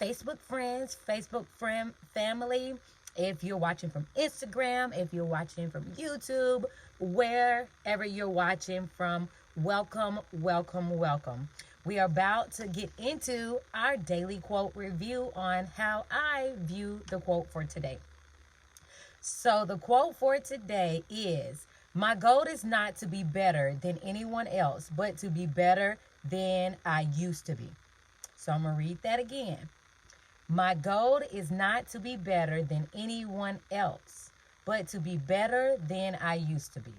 Facebook friends, Facebook friend family. If you're watching from Instagram, if you're watching from YouTube, wherever you're watching from, welcome, welcome, welcome. We are about to get into our daily quote review on how I view the quote for today. So, the quote for today is, my goal is not to be better than anyone else, but to be better than I used to be. So, I'm going to read that again. My goal is not to be better than anyone else, but to be better than I used to be.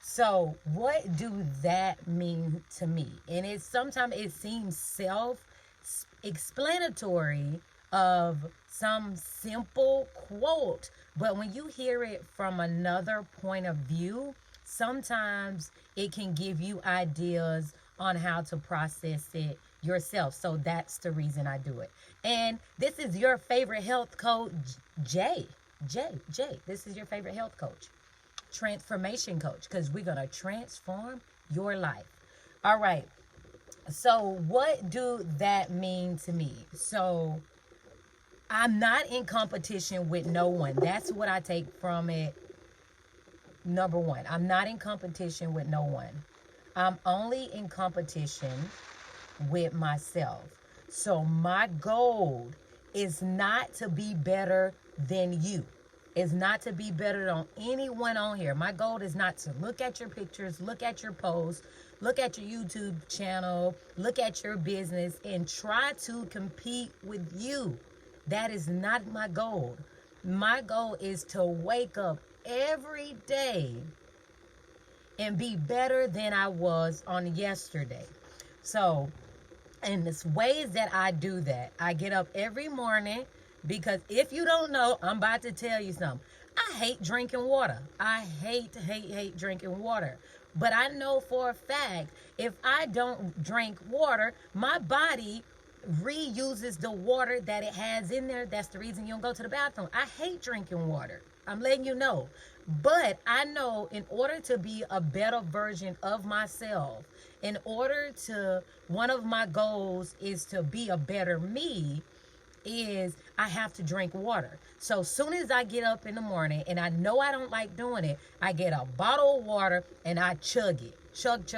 So, what do that mean to me? And sometimes it seems self-explanatory of some simple quote, but when you hear it from another point of view, sometimes it can give you ideas on how to process it yourself. So that's the reason I do it. And this is your favorite health coach, Jay. This is your favorite health coach, transformation coach, because we're going to transform your life. All right. So what do that mean to me? So I'm not in competition with no one. That's what I take from it. Number one, I'm not in competition with no one. I'm only in competition with myself. So my goal is not to be better than you. It's not to be better than anyone on here. My goal is not to look at your pictures, look at your posts, look at your YouTube channel, look at your business, and try to compete with you. That is not my goal. My goal is to wake up every day and be better than I was on yesterday. So, and there's ways that I do that. I get up every morning because if you don't know, I'm about to tell you something. I hate drinking water. I hate drinking water. But I know for a fact, if I don't drink water, my body reuses the water that it has in there. That's the reason you don't go to the bathroom. I hate drinking water. I'm letting you know. But I know in order to be a better version of myself, one of my goals is to be a better me, is I have to drink water. So soon as I get up in the morning, and I know I don't like doing it, I get a bottle of water and I chug it. Chug,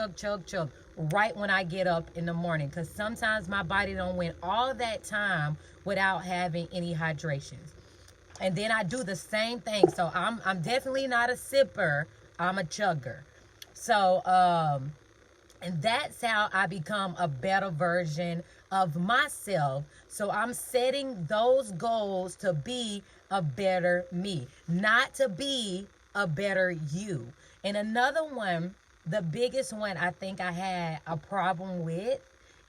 right when I get up in the morning. Because sometimes my body don't went all that time without having any hydrations. And then I do the same thing. So I'm definitely not a sipper. I'm a chugger. So, and that's how I become a better version of myself. So I'm setting those goals to be a better me, not to be a better you. And another one, the biggest one I think I had a problem with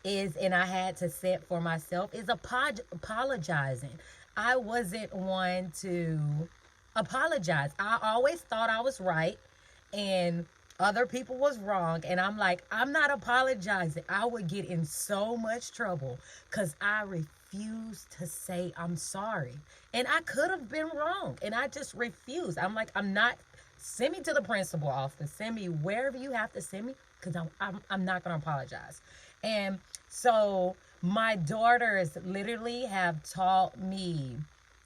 and I had to set for myself, is apologizing. I wasn't one to apologize. I always thought I was right and other people was wrong. And I'm like, I'm not apologizing. I would get in so much trouble because I refused to say I'm sorry. And I could have been wrong. And I just refused. I'm like, I'm not. Send me to the principal office. Send me wherever you have to send me, because I'm not going to apologize. And so my daughters literally have taught me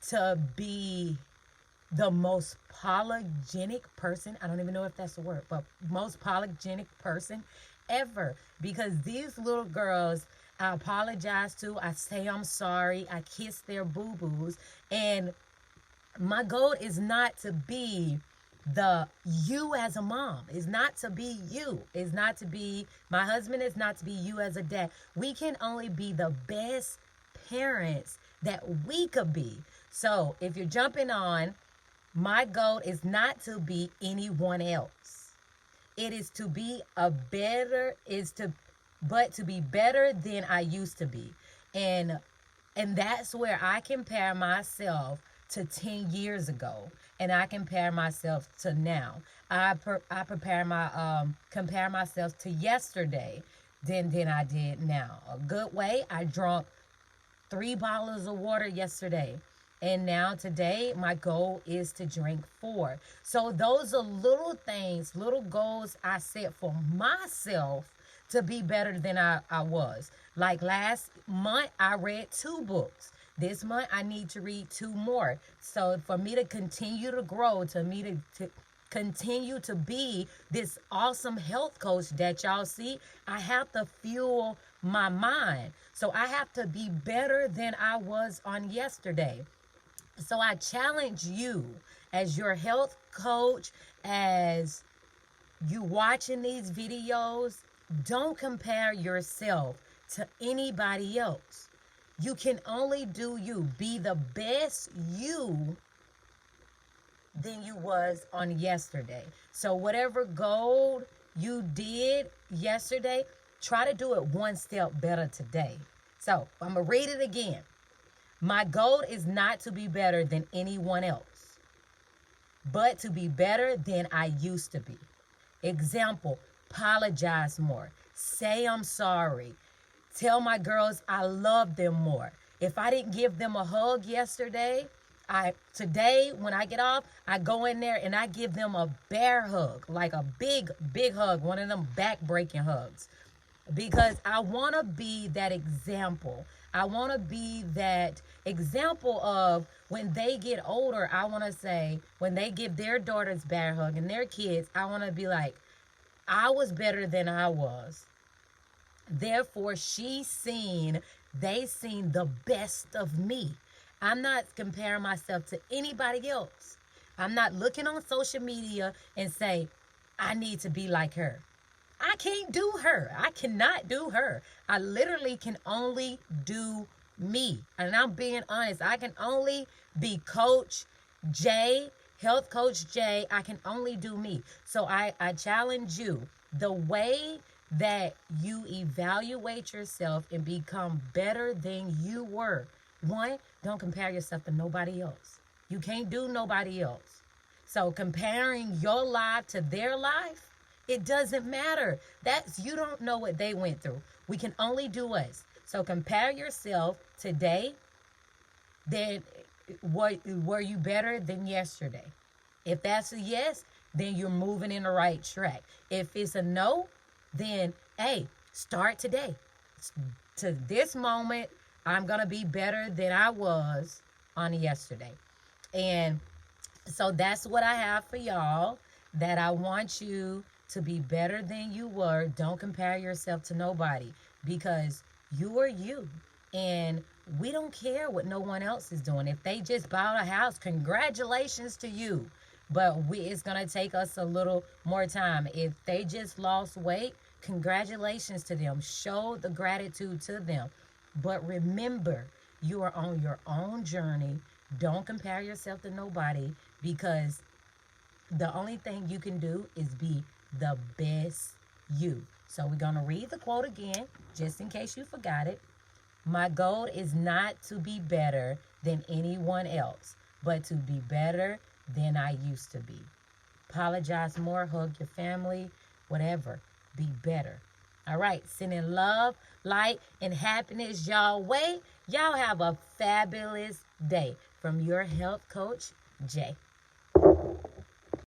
to be the most polygenic person. I don't even know if that's the word, but most polygenic person ever. Because these little girls, I apologize to. I say I'm sorry. I kiss their boo-boos. And my goal is not to be you as a mom. Is not to be you. Is not to be my husband. Is not to be you as a dad. We can only be the best parents that we could be. So if you're jumping on, my goal is not to be anyone else. It is to be but to be better than I used to be. And that's where I compare myself to 10 years ago, and I compare myself to now. I compare myself to yesterday than I did now. A good way, I drank 3 bottles of water yesterday. And now today, my goal is to drink 4. So those are little things, little goals I set for myself to be better than I was. Like last month, I read 2 books. This month, I need to read 2 more. So for me to continue to grow, to continue to be this awesome health coach that y'all see, I have to fuel my mind. So I have to be better than I was on yesterday. So I challenge you as your health coach, as you watching these videos, don't compare yourself to anybody else. You can only do you. Be the best you than you was on yesterday. So whatever goal you did yesterday, try to do it one step better today. So I'm going to read it again. My goal is not to be better than anyone else, but to be better than I used to be. Example, apologize more. Say I'm sorry. Tell my girls I love them more. If I didn't give them a hug yesterday, today when I get off, I go in there and I give them a bear hug, like a big, big hug, one of them back-breaking hugs. Because I want to be that example. I want to be that example of when they get older, I want to say, when they give their daughters bear hug and their kids, I want to be like, I was better than I was. Therefore, they seen the best of me. I'm not comparing myself to anybody else. I'm not looking on social media and say, I need to be like her. I can't do her. I cannot do her. I literally can only do me. And I'm being honest. I can only be Coach J, Health Coach J. I can only do me. So I challenge you. The way that you evaluate yourself and become better than you were. One, don't compare yourself to nobody else. You can't do nobody else. So comparing your life to their life, it doesn't matter. You don't know what they went through. We can only do us. So compare yourself today. Then were you better than yesterday? If that's a yes, then you're moving in the right track. If it's a no, then hey, start today. To this moment, I'm going to be better than I was on yesterday. And so that's what I have for y'all, that I want you to be better than you were. Don't compare yourself to nobody, because you are you. And we don't care what no one else is doing. If they just bought a house, congratulations to you. But it's going to take us a little more time. If they just lost weight, congratulations to them. Show the gratitude to them. But remember, you are on your own journey. Don't compare yourself to nobody, because the only thing you can do is be the best you. So we're going to read the quote again, just in case you forgot it. My goal is not to be better than anyone else, but to be better than I used to be. Apologize more, hug your family, whatever. Be better. All right, sending love, light, and happiness y'all way. Y'all have a fabulous day. From your health coach, Jay.